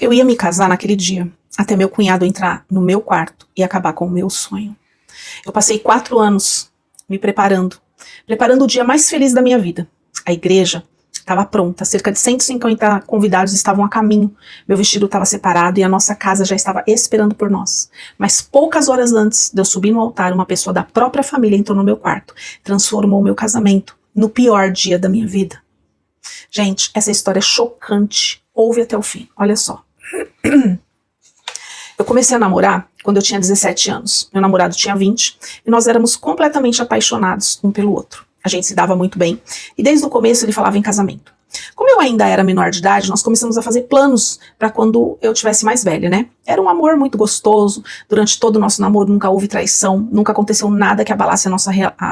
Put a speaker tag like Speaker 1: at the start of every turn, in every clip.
Speaker 1: Eu ia me casar naquele dia, até meu cunhado entrar no meu quarto e acabar com o meu sonho. Eu passei 4 anos me preparando o dia mais feliz da minha vida. A igreja estava pronta, cerca de 150 convidados estavam a caminho, meu vestido estava separado e a nossa casa já estava esperando por nós. Mas poucas horas antes de eu subir no altar, uma pessoa da própria família entrou no meu quarto, transformou o meu casamento no pior dia da minha vida. Gente, essa história é chocante, ouve até o fim, olha só. Eu comecei a namorar quando eu tinha 17 anos, meu namorado tinha 20 e nós éramos completamente apaixonados um pelo outro. A gente se dava muito bem e desde o começo ele falava em casamento. Como eu ainda era menor de idade, nós começamos a fazer planos para quando eu tivesse mais velha, né? Era um amor muito gostoso, durante todo o nosso namoro nunca houve traição, nunca aconteceu nada que abalasse a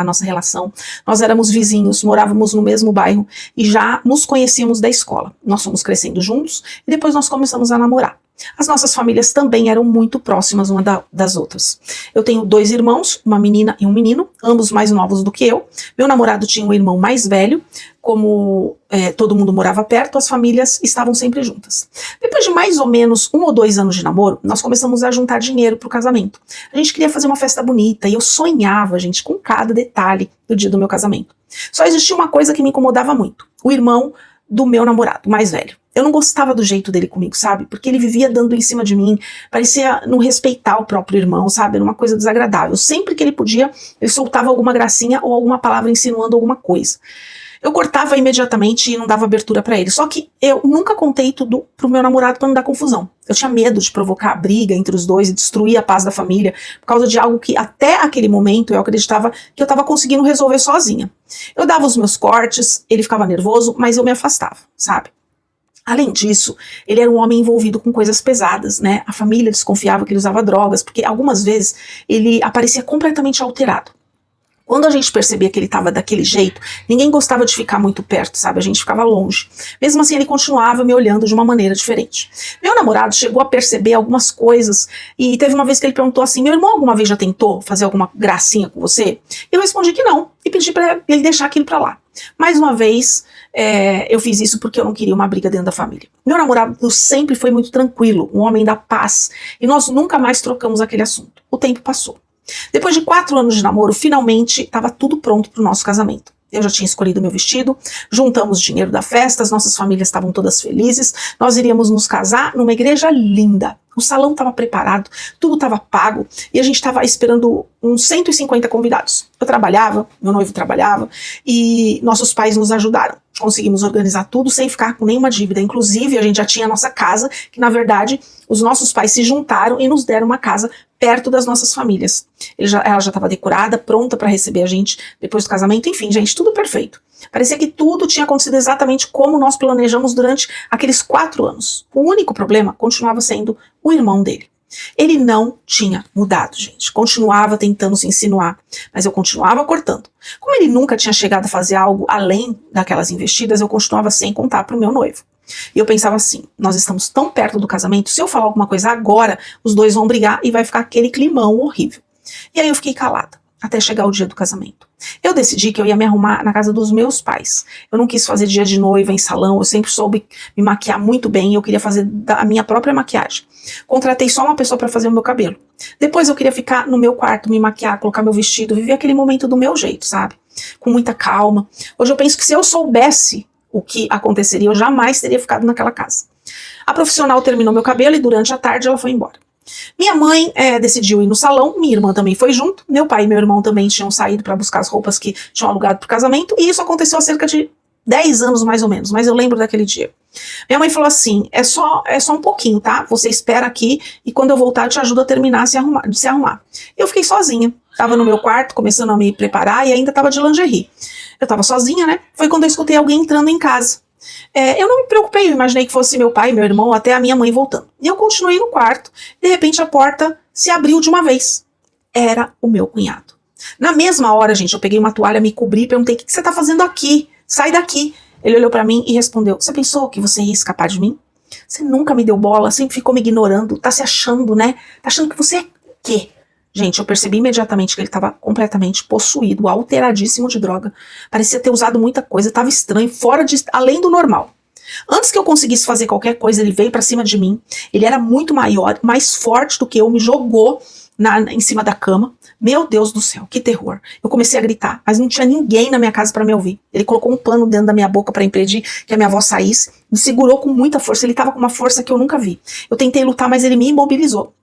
Speaker 1: nossa relação. Nós éramos vizinhos, morávamos no mesmo bairro e já nos conhecíamos da escola. Nós fomos crescendo juntos e depois nós começamos a namorar. As nossas famílias também eram muito próximas uma das outras. Eu tenho 2 irmãos, uma menina e um menino, ambos mais novos do que eu. Meu namorado tinha um irmão mais velho, como todo mundo morava perto, as famílias estavam sempre juntas. Depois de mais ou menos 1 ou 2 anos de namoro, nós começamos a juntar dinheiro para o casamento. A gente queria fazer uma festa bonita e eu sonhava, gente, com cada detalhe do dia do meu casamento. Só existia uma coisa que me incomodava muito, o irmão do meu namorado, mais velho. Eu não gostava do jeito dele comigo, sabe? Porque ele vivia dando em cima de mim, parecia não respeitar o próprio irmão, sabe? Era uma coisa desagradável. Sempre que ele podia, ele soltava alguma gracinha ou alguma palavra insinuando alguma coisa. Eu cortava imediatamente e não dava abertura pra ele. Só que eu nunca contei tudo pro meu namorado pra não dar confusão. Eu tinha medo de provocar briga entre os dois e destruir a paz da família por causa de algo que até aquele momento eu acreditava que eu tava conseguindo resolver sozinha. Eu dava os meus cortes, ele ficava nervoso, mas eu me afastava, sabe? Além disso, ele era um homem envolvido com coisas pesadas, né? A família desconfiava que ele usava drogas, porque algumas vezes ele aparecia completamente alterado. Quando a gente percebia que ele estava daquele jeito, ninguém gostava de ficar muito perto, sabe? A gente ficava longe. Mesmo assim, ele continuava me olhando de uma maneira diferente. Meu namorado chegou a perceber algumas coisas e teve uma vez que ele perguntou assim, meu irmão alguma vez já tentou fazer alguma gracinha com você? Eu respondi que não e pedi para ele deixar aquilo para lá. Mais uma vez, eu fiz isso porque eu não queria uma briga dentro da família. Meu namorado sempre foi muito tranquilo, um homem da paz, e nós nunca mais trocamos aquele assunto. O tempo passou. Depois de 4 anos de namoro, finalmente estava tudo pronto para o nosso casamento. Eu já tinha escolhido meu vestido, juntamos dinheiro da festa, as nossas famílias estavam todas felizes, nós iríamos nos casar numa igreja linda. O salão estava preparado, tudo estava pago e a gente estava esperando uns 150 convidados. Eu trabalhava, meu noivo trabalhava e nossos pais nos ajudaram. Conseguimos organizar tudo sem ficar com nenhuma dívida. Inclusive, a gente já tinha a nossa casa, que na verdade os nossos pais se juntaram e nos deram uma casa perto das nossas famílias. Ela já estava decorada, pronta para receber a gente depois do casamento. Enfim, gente, tudo perfeito. Parecia que tudo tinha acontecido exatamente como nós planejamos durante aqueles 4 anos. O único problema continuava sendo o irmão dele. Ele não tinha mudado, gente. Continuava tentando se insinuar, mas eu continuava cortando. Como ele nunca tinha chegado a fazer algo além daquelas investidas, eu continuava sem contar para o meu noivo. E eu pensava assim, nós estamos tão perto do casamento, se eu falar alguma coisa agora, os dois vão brigar e vai ficar aquele climão horrível. E aí eu fiquei calada, até chegar o dia do casamento. Eu decidi que eu ia me arrumar na casa dos meus pais. Eu não quis fazer dia de noiva em salão, eu sempre soube me maquiar muito bem e eu queria fazer a minha própria maquiagem. Contratei só uma pessoa para fazer o meu cabelo. Depois eu queria ficar no meu quarto, me maquiar, colocar meu vestido, viver aquele momento do meu jeito, sabe? Com muita calma. Hoje eu penso que se eu soubesse o que aconteceria, eu jamais teria ficado naquela casa. A profissional terminou meu cabelo e durante a tarde ela foi embora. Minha mãe decidiu ir no salão, minha irmã também foi junto, meu pai e meu irmão também tinham saído para buscar as roupas que tinham alugado para o casamento, e isso aconteceu há cerca de 10 anos mais ou menos, mas eu lembro daquele dia. Minha mãe falou assim, é só um pouquinho, tá? Você espera aqui e quando eu voltar eu te ajudo a terminar de se arrumar. Eu fiquei sozinha, tava no meu quarto começando a me preparar e ainda tava de lingerie. Eu tava sozinha, né? Foi quando eu escutei alguém entrando em casa. Eu não me preocupei, eu imaginei que fosse meu pai, meu irmão, ou até a minha mãe voltando. E eu continuei no quarto, de repente a porta se abriu de uma vez. Era o meu cunhado. Na mesma hora, gente, eu peguei uma toalha, me cobri e perguntei, o que você tá fazendo aqui? Sai daqui. Ele olhou pra mim e respondeu, você pensou que você ia escapar de mim? Você nunca me deu bola, sempre ficou me ignorando, tá se achando, né? Tá achando que você é quê? Gente, eu percebi imediatamente que ele estava completamente possuído, alteradíssimo de droga. Parecia ter usado muita coisa, estava estranho, além do normal. Antes que eu conseguisse fazer qualquer coisa, ele veio pra cima de mim. Ele era muito maior, mais forte do que eu, me jogou em cima da cama. Meu Deus do céu, que terror. Eu comecei a gritar, mas não tinha ninguém na minha casa pra me ouvir. Ele colocou um pano dentro da minha boca pra impedir que a minha voz saísse. Me segurou com muita força, ele tava com uma força que eu nunca vi. Eu tentei lutar, mas ele me imobilizou.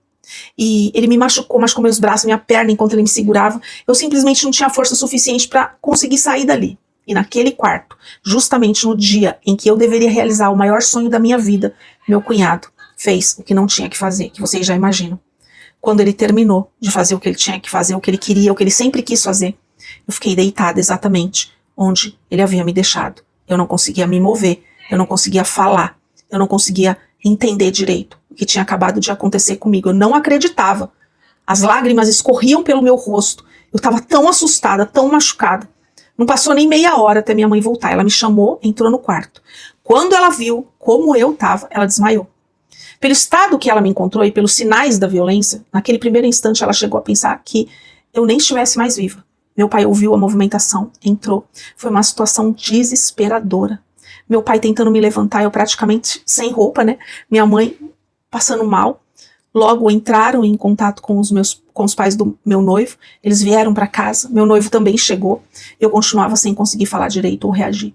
Speaker 1: E ele me machucou meus braços, minha perna, enquanto ele me segurava. Eu simplesmente não tinha força suficiente pra conseguir sair dali. E naquele quarto, justamente no dia em que eu deveria realizar o maior sonho da minha vida, meu cunhado fez o que não tinha que fazer, que vocês já imaginam. Quando ele terminou de fazer o que ele tinha que fazer, o que ele queria, o que ele sempre quis fazer, eu fiquei deitada exatamente onde ele havia me deixado. Eu não conseguia me mover, eu não conseguia falar, eu não conseguia entender direito o que tinha acabado de acontecer comigo. Eu não acreditava. As lágrimas escorriam pelo meu rosto. Eu estava tão assustada, tão machucada. Não passou nem meia hora até minha mãe voltar. Ela me chamou, entrou no quarto. Quando ela viu como eu estava, ela desmaiou. Pelo estado que ela me encontrou e pelos sinais da violência, naquele primeiro instante ela chegou a pensar que eu nem estivesse mais viva. Meu pai ouviu a movimentação, entrou. Foi uma situação desesperadora. Meu pai tentando me levantar, eu praticamente sem roupa, né? Minha mãe passando mal. Logo entraram em contato com os pais do meu noivo. Eles vieram para casa. Meu noivo também chegou. Eu continuava sem conseguir falar direito ou reagir.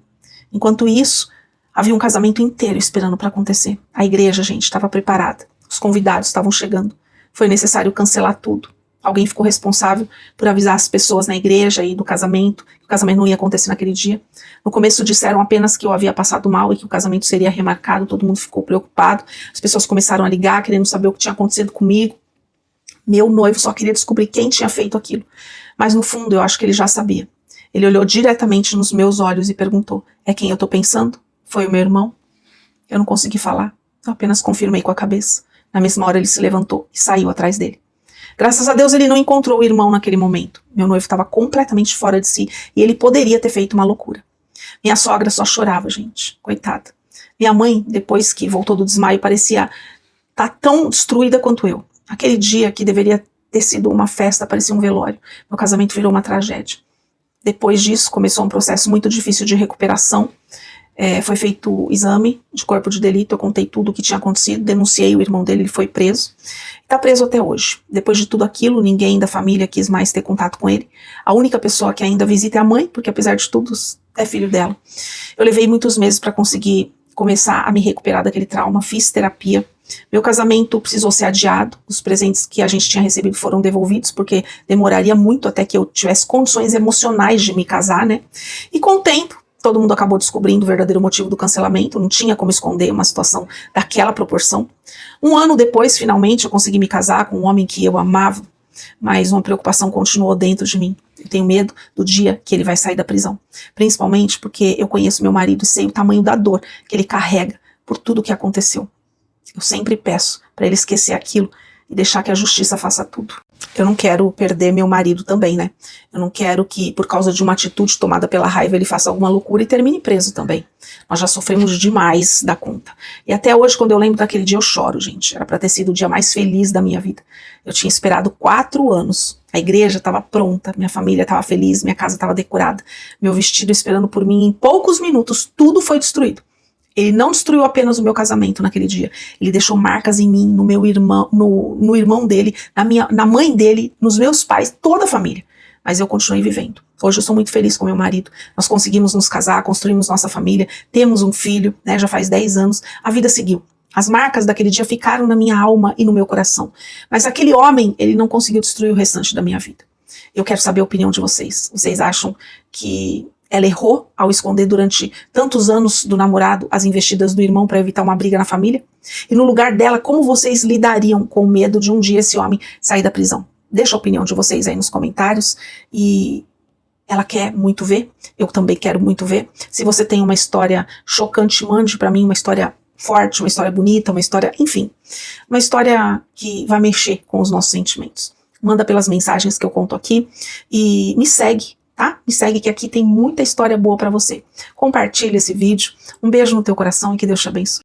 Speaker 1: Enquanto isso, havia um casamento inteiro esperando para acontecer. A igreja, gente, estava preparada. Os convidados estavam chegando. Foi necessário cancelar tudo. Alguém ficou responsável por avisar as pessoas na igreja e do casamento, que o casamento não ia acontecer naquele dia. No começo disseram apenas que eu havia passado mal e que o casamento seria remarcado, todo mundo ficou preocupado. As pessoas começaram a ligar, querendo saber o que tinha acontecido comigo. Meu noivo só queria descobrir quem tinha feito aquilo. Mas no fundo eu acho que ele já sabia. Ele olhou diretamente nos meus olhos e perguntou: é quem eu tô pensando? Foi o meu irmão? Eu não consegui falar, eu apenas confirmei com a cabeça. Na mesma hora ele se levantou e saiu atrás dele. Graças a Deus ele não encontrou o irmão naquele momento. Meu noivo estava completamente fora de si e ele poderia ter feito uma loucura. Minha sogra só chorava, gente, coitada. Minha mãe, depois que voltou do desmaio, parecia estar tão destruída quanto eu. Aquele dia que deveria ter sido uma festa, parecia um velório. Meu casamento virou uma tragédia. Depois disso começou um processo muito difícil de recuperação. Foi feito exame de corpo de delito, eu contei tudo o que tinha acontecido, denunciei o irmão dele, ele foi preso. Está preso até hoje. Depois de tudo aquilo, ninguém da família quis mais ter contato com ele. A única pessoa que ainda visita é a mãe, porque apesar de tudo, é filho dela. Eu levei muitos meses para conseguir começar a me recuperar daquele trauma, fiz terapia. Meu casamento precisou ser adiado, os presentes que a gente tinha recebido foram devolvidos, porque demoraria muito até que eu tivesse condições emocionais de me casar, né? E com o tempo, todo mundo acabou descobrindo o verdadeiro motivo do cancelamento, não tinha como esconder uma situação daquela proporção. Um ano depois, finalmente, eu consegui me casar com um homem que eu amava, mas uma preocupação continuou dentro de mim. Eu tenho medo do dia que ele vai sair da prisão, principalmente porque eu conheço meu marido e sei o tamanho da dor que ele carrega por tudo o que aconteceu. Eu sempre peço para ele esquecer aquilo e deixar que a justiça faça tudo. Eu não quero perder meu marido também, né? Eu não quero que, por causa de uma atitude tomada pela raiva, ele faça alguma loucura e termine preso também. Nós já sofremos demais da conta. E até hoje, quando eu lembro daquele dia, eu choro, gente. Era para ter sido o dia mais feliz da minha vida. Eu tinha esperado 4 anos. A igreja estava pronta, minha família estava feliz, minha casa estava decorada, meu vestido esperando por mim. Em poucos minutos, tudo foi destruído. Ele não destruiu apenas o meu casamento naquele dia. Ele deixou marcas em mim, no meu irmão, no irmão dele, na mãe dele, nos meus pais, toda a família. Mas eu continuei vivendo. Hoje eu sou muito feliz com meu marido. Nós conseguimos nos casar, construímos nossa família, temos um filho, né, já faz 10 anos. A vida seguiu. As marcas daquele dia ficaram na minha alma e no meu coração. Mas aquele homem, ele não conseguiu destruir o restante da minha vida. Eu quero saber a opinião de vocês. Vocês acham que ela errou ao esconder durante tantos anos do namorado as investidas do irmão para evitar uma briga na família? E no lugar dela, como vocês lidariam com o medo de um dia esse homem sair da prisão? Deixa a opinião de vocês aí nos comentários. E ela quer muito ver, eu também quero muito ver. Se você tem uma história chocante, mande para mim uma história forte, uma história bonita, uma história, enfim, uma história que vai mexer com os nossos sentimentos. Manda pelas mensagens que eu conto aqui e me segue. Tá? Me segue que aqui tem muita história boa para você. Compartilha esse vídeo. Um beijo no teu coração e que Deus te abençoe.